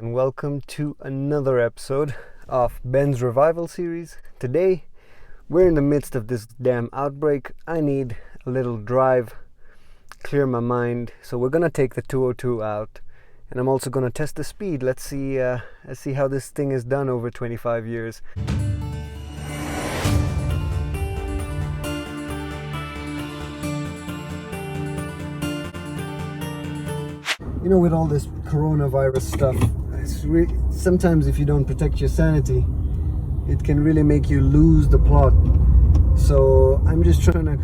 And welcome to another episode of Benz Revival series. Today, we're in the midst of this damn outbreak. I need a little drive, clear my mind. So we're gonna take the 202 out, and I'm also gonna test the speed. Let's see how this thing is done over 25 years. You know, with all this coronavirus stuff, sometimes if you don't protect your sanity, it can really make you lose the plot. So I'm just trying to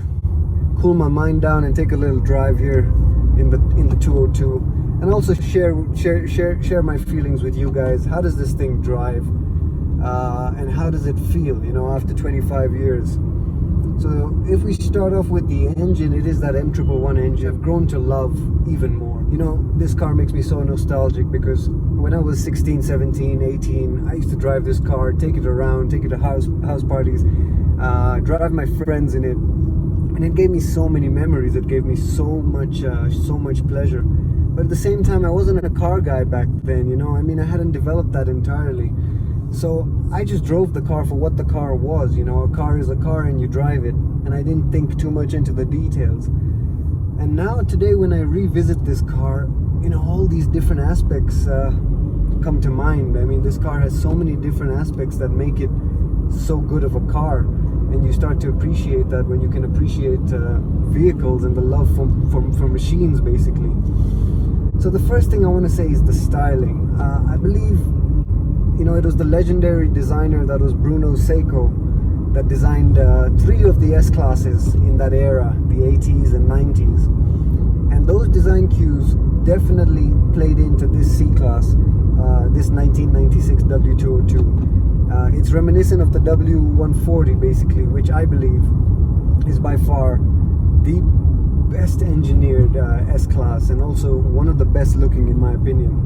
cool my mind down and take a little drive here in the 202, and also share my feelings with you guys. How does this thing drive, and how does it feel? You know, after 25 years. So if we start off with the engine, it is that M111 engine I've grown to love even more. You know, this car makes me so nostalgic because when I was 16, 17, 18, I used to drive this car, take it around, take it to house parties, drive my friends in it. And it gave me so many memories. It gave me so much pleasure. But at the same time, I wasn't a car guy back then, you know. I mean, I hadn't developed that entirely. So I just drove the car for what the car was. You know, a car is a car and you drive it. And I didn't think too much into the details. And now today when I revisit this car, you know, all these different aspects come to mind. I mean, this car has so many different aspects that make it so good of a car. And you start to appreciate that when you can appreciate vehicles and the love for machines, basically. So the first thing I want to say is the styling. I believe, you know, it was the legendary designer that was Bruno Seiko that designed 3 of the S-classes in that era, the 80s and 90s. And those design cues definitely played into this C-Class, this 1996 W202. It's reminiscent of the W140, basically, which I believe is by far the best engineered S-Class, and also one of the best looking in my opinion.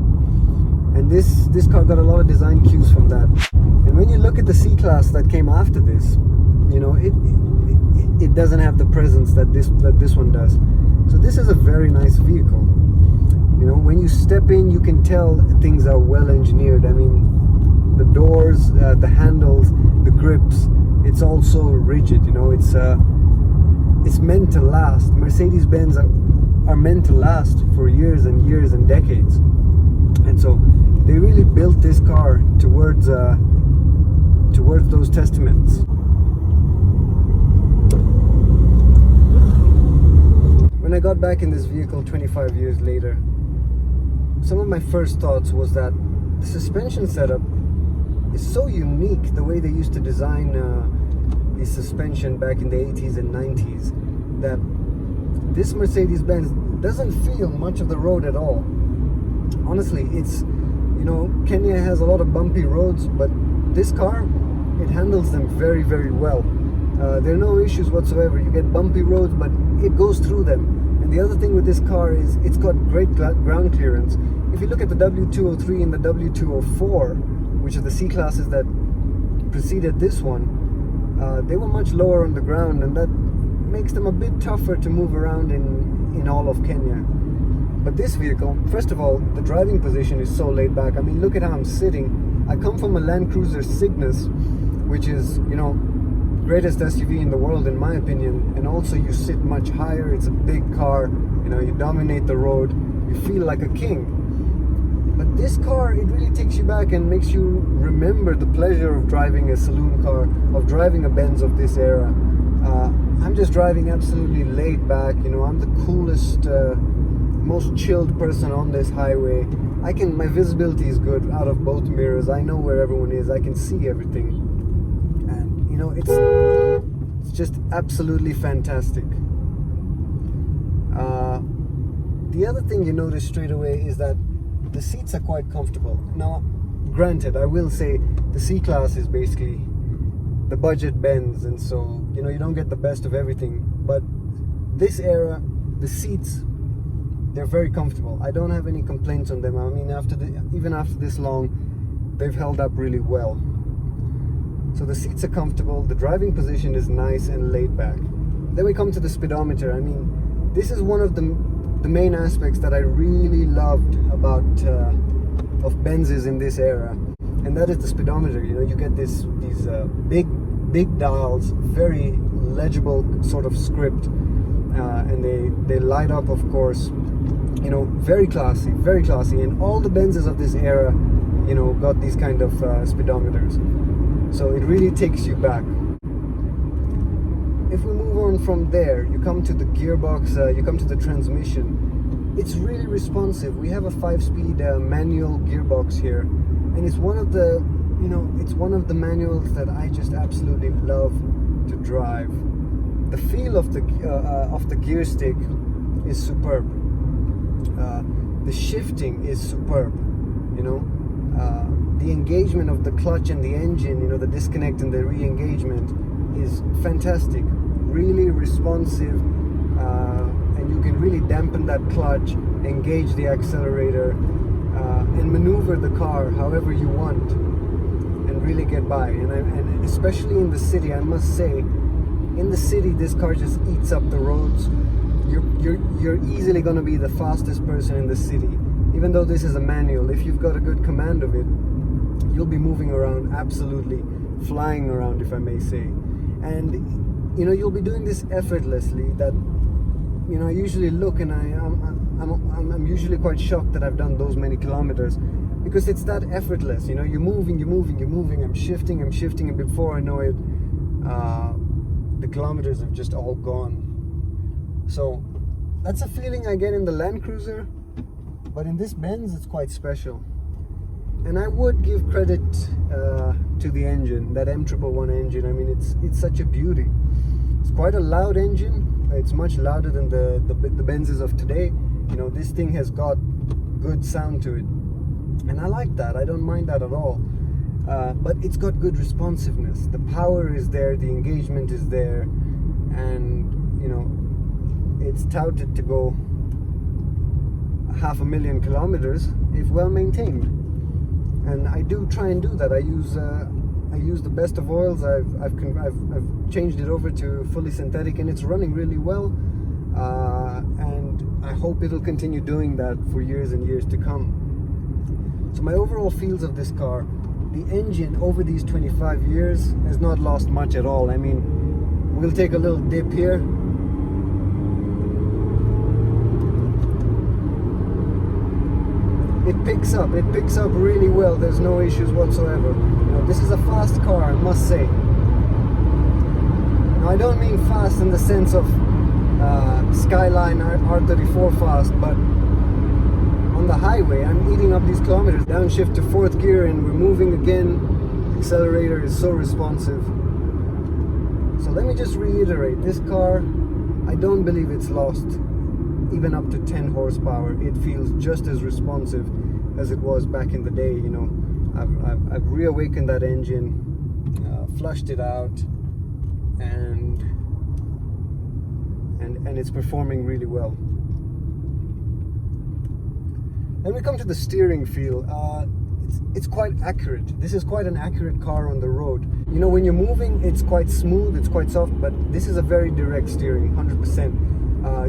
And this car got a lot of design cues from that. And when you look at the C-Class that came after this, you know, it doesn't have the presence that this one does. So this is a very nice vehicle. You know, when you step in, you can tell things are well engineered. I mean, the doors, the handles, the grips, it's all so rigid. You know, it's meant to last. Mercedes-Benz are meant to last for years and years and decades. And so they really built this car towards those testaments. When I got back in this vehicle 25 years later, some of my first thoughts was that the suspension setup is so unique, the way they used to design the suspension back in the 80s and 90s, that this Mercedes-Benz doesn't feel much of the road at all. Honestly, it's, you know, Kenya has a lot of bumpy roads, but this car, it handles them very, very well. There are no issues whatsoever. You get bumpy roads, but it goes through them. And the other thing with this car is it's got great ground clearance. If you look at the W203 and the W204, which are the C-classes that preceded this one, they were much lower on the ground, and that makes them a bit tougher to move around in all of Kenya. But this vehicle, first of all, the driving position is so laid back. I mean, look at how I'm sitting. I come from a Land Cruiser Cygnus, which is, you know, greatest SUV in the world in my opinion, and also you sit much higher. It's a big car, you know, you dominate the road, you feel like a king. But this car, it really takes you back and makes you remember the pleasure of driving a saloon car, of driving a Benz of this era. I'm just driving absolutely laid back, you know. I'm the coolest, most chilled person on this highway. My visibility is good out of both mirrors. I know where everyone is. I can see everything. And, you know, it's just absolutely fantastic. The other thing you notice straight away is that the seats are quite comfortable. Now, granted, I will say the C-Class is basically the budget Benz, and so, you know, you don't get the best of everything. But this era, the seats, they're very comfortable. I don't have any complaints on them. I mean, even after this long, they've held up really well. So the seats are comfortable, the driving position is nice and laid back. Then we come to the speedometer. I mean, this is one of the main aspects that I really loved about of Benzes in this era, and that is the speedometer. You know, you get these big dials, very legible sort of script, and they light up, of course. You know, very classy, and all the Benzes of this era, you know, got these kind of speedometers, so it really takes you back. If we move on from there, you come to the gearbox, you come to the transmission. It's really responsive. We have a 5-speed manual gearbox here, and it's one of the, you know, it's one of the manuals that I just absolutely love to drive. The feel of the gear stick is superb. The shifting is superb. You know, the engagement of the clutch and the engine, you know, the disconnect and the re-engagement is fantastic. Really responsive, and you can really dampen that clutch, engage the accelerator, and maneuver the car however you want, and really get by. And especially in the city, I must say, in the city, this car just eats up the roads. You're easily going to be the fastest person in the city, even though this is a manual. If you've got a good command of it, you'll be moving around, absolutely flying around, if I may say. And you know, you'll be doing this effortlessly. That, you know, I usually look and I'm usually quite shocked that I've done those many kilometers, because it's that effortless. You know, you're moving, I'm shifting, and before I know it, the kilometers have just all gone. So that's a feeling I get in the Land Cruiser, but in this Benz it's quite special. And I would give credit to the engine, that M111 engine. I mean, it's such a beauty. It's quite a loud engine. It's much louder than the Benzes of today. You know, this thing has got good sound to it, and I like that. I don't mind that at all. But it's got good responsiveness. The power is there, the engagement is there, and you know, it's touted to go 500,000 kilometers if well maintained. And I do try and do that. I use the best of oils. I've changed it over to fully synthetic, and it's running really well. And I hope it'll continue doing that for years and years to come. So my overall feels of this car, the engine over these 25 years has not lost much at all. I mean, we'll take a little dip here. It picks up really well. There's no issues whatsoever. You know, this is a fast car, I must say. Now, I don't mean fast in the sense of Skyline R34 fast, but on the highway, I'm eating up these kilometers. Downshift to 4th gear and we're moving again. Accelerator is so responsive. So let me just reiterate, this car, I don't believe it's lost even up to 10 horsepower. It feels just as responsive as it was back in the day. You know, I've reawakened that engine, flushed it out, and it's performing really well. Then we come to the steering feel. It's quite accurate. This is quite an accurate car on the road. You know, when you're moving, it's quite smooth, it's quite soft, but this is a very direct steering, 100%.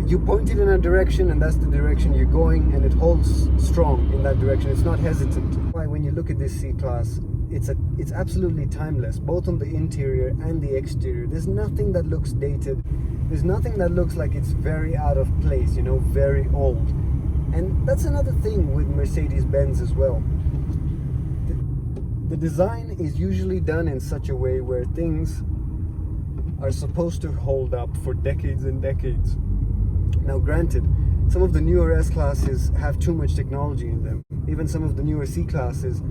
You point it in a direction, and that's the direction you're going, and it holds strong in that direction. It's not hesitant. Why, when you look at this C-Class, it's absolutely timeless, both on the interior and the exterior. There's nothing that looks dated. There's nothing that looks like it's very out of place, you know, very old. And that's another thing with Mercedes-Benz as well. The design is usually done in such a way where things are supposed to hold up for decades and decades. Now granted, some of the newer S-classes have too much technology in them. Even some of the newer C-classes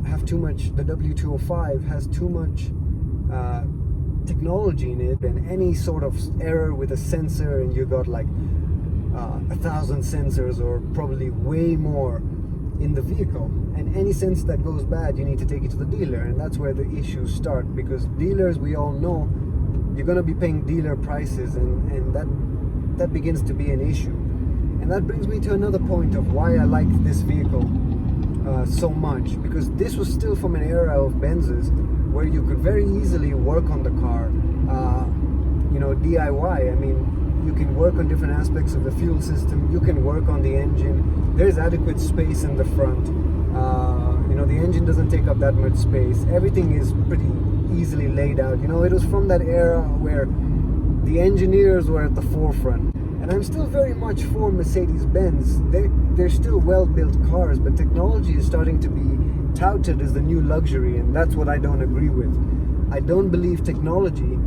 have too much. The W205 has too much technology in it, and any sort of error with a sensor and you got like 1,000 sensors or probably way more in the vehicle, and any sensor that goes bad, you need to take it to the dealer, and that's where the issues start, because dealers, we all know, you're going to be paying dealer prices, and that begins to be an issue. And that brings me to another point of why I like this vehicle so much, because this was still from an era of Benzes where you could very easily work on the car, you know, DIY. I mean, you can work on different aspects of the fuel system, you can work on the engine, there's adequate space in the front, You know, the engine doesn't take up that much space. Everything is pretty easily laid out. You know, it was from that era where the engineers were at the forefront. And I'm still very much for Mercedes-Benz. They're still well-built cars, but technology is starting to be touted as the new luxury, and that's what I don't agree with. I don't believe technology,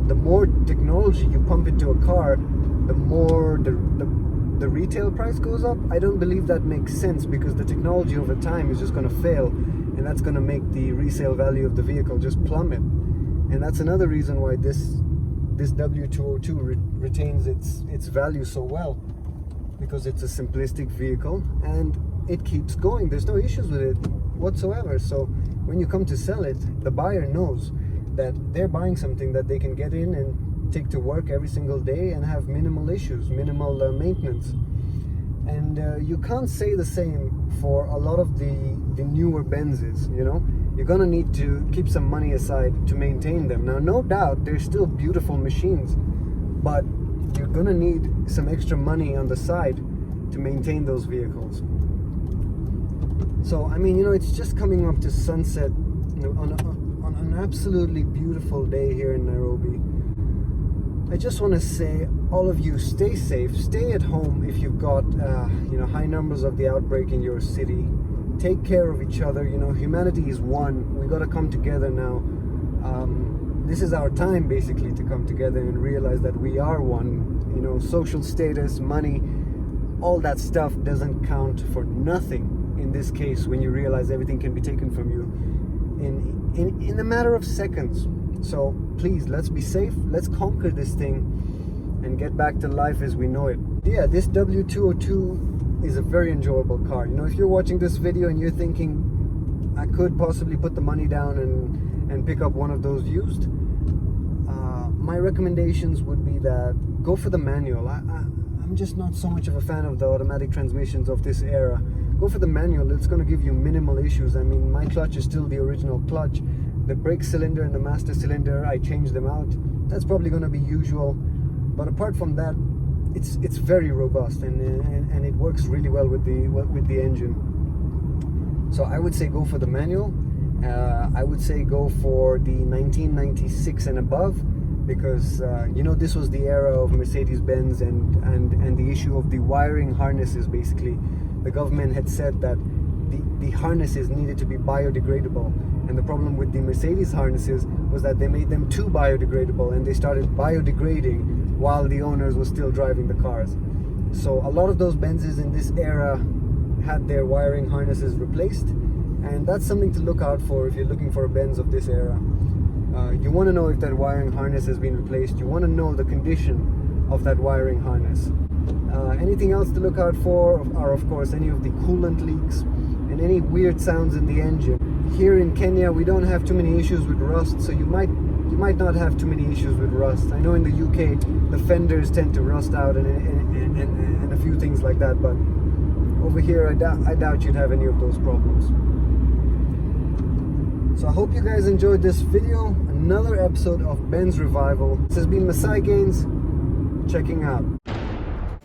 the more technology you pump into a car, the more the retail price goes up. I don't believe that makes sense, because the technology over time is just going to fail, and that's going to make the resale value of the vehicle just plummet. And that's another reason why this W202 retains its value so well, because it's a simplistic vehicle and it keeps going. There's no issues with it whatsoever. So when you come to sell it, the buyer knows that they're buying something that they can get in and take to work every single day and have minimal issues, minimal maintenance. And you can't say the same for a lot of the newer Benzes. You know, you're gonna need to keep some money aside to maintain them. Now, no doubt they're still beautiful machines, but you're gonna need some extra money on the side to maintain those vehicles. So I mean, you know, it's just coming up to sunset, you know, on an absolutely beautiful day here in Nairobi. I just want to say, all of you, stay safe, stay at home if you've got you know, high numbers of the outbreak in your city. Take care of each other. You know, humanity is one. We got to come together now. This is our time basically to come together and realize that we are one. You know, social status, money, all that stuff doesn't count for nothing in this case when you realize everything can be taken from you in a matter of seconds. So please, let's be safe, let's conquer this thing and get back to life as we know it. Yeah, this W202 is a very enjoyable car. You know, if you're watching this video and you're thinking, I could possibly put the money down and pick up one of those used, my recommendations would be that go for the manual. I'm just not so much of a fan of the automatic transmissions of this era. Go for the manual. It's going to give you minimal issues. I mean, my clutch is still the original clutch. The brake cylinder and the master cylinder, I changed them out. That's probably going to be usual, but apart from that, it's very robust and it works really well with the engine. So I would say go for the manual. I would say go for the 1996 and above, because you know, this was the era of Mercedes-Benz and the issue of the wiring harnesses. Basically, the government had said that the harnesses needed to be biodegradable, and the problem with the Mercedes harnesses was that they made them too biodegradable, and they started biodegrading while the owners were still driving the cars. So a lot of those Benzes in this era had their wiring harnesses replaced, and that's something to look out for if you're looking for a Benz of this era. You want to know if that wiring harness has been replaced. You want to know the condition of that wiring harness. Anything else to look out for are, of course, any of the coolant leaks and any weird sounds in the engine. Here in Kenya, we don't have too many issues with rust, so you might not have too many issues with rust. I know in the UK the fenders tend to rust out and a few things like that, but over here I doubt you'd have any of those problems. So I hope you guys enjoyed this video, another episode of Benz Revival. This has been Masai Gaines, checking out.